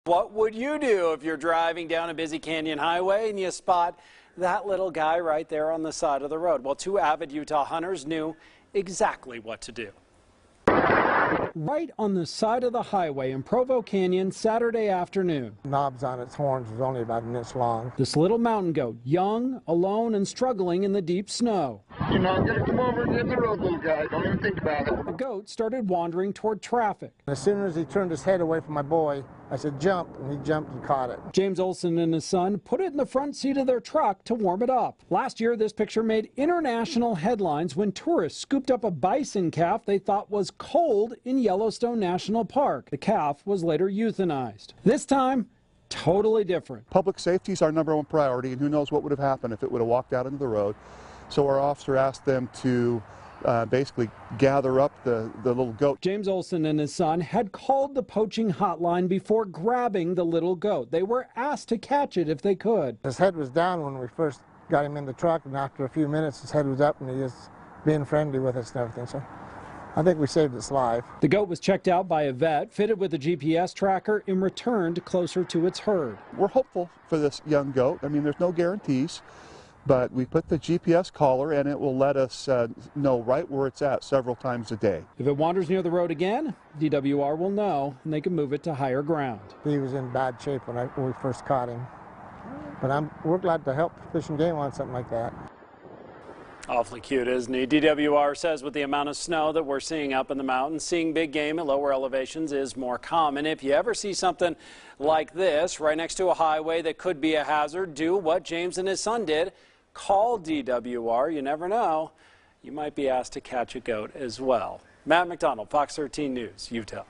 What would you do if you're driving down a busy canyon highway and you spot that little guy right there on the side of the road? Well, two avid Utah hunters knew exactly what to do. Right on the side of the highway in Provo Canyon Saturday afternoon. Knobs on its horns was only about an inch long. This little mountain goat, young, alone, and struggling in the deep snow. You're not going to come over and get in the road, little guy. Don't even think about it. The goat started wandering toward traffic. As soon as he turned his head away from my boy, I said, jump, and he jumped and caught it. James Olson and his son put it in the front seat of their truck to warm it up. Last year, this picture made international headlines when tourists scooped up a bison calf they thought was cold in Yellowstone National Park. The calf was later euthanized. This time, totally different. Public safety is our #1 priority, and who knows what would have happened if it would have walked out into the road. So our officer asked them to basically gather up the little goat. James Olson and his son had called the poaching hotline before grabbing the little goat. They were asked to catch it if they could. His head was down when we first got him in the truck, and after a few minutes his head was up and he was being friendly with us and everything. So I think we saved its life. The goat was checked out by a vet, fitted with a GPS tracker, and returned closer to its herd. We're hopeful for this young goat. I mean, there's no guarantees, but we put the GPS collar and it will let us know right where it's at several times a day. If it wanders near the road again, DWR will know and they can move it to higher ground. He was in bad shape when we first caught him. But we're glad to help Fish and Game on something like that. Awfully cute, isn't he? DWR says with the amount of snow that we're seeing up in the mountains, seeing big game at lower elevations is more common. If you ever see something like this right next to a highway that could be a hazard, do what James and his son did. Call DWR. You never know. You might be asked to catch a goat as well. Matt McDonald, Fox 13 News, Utah.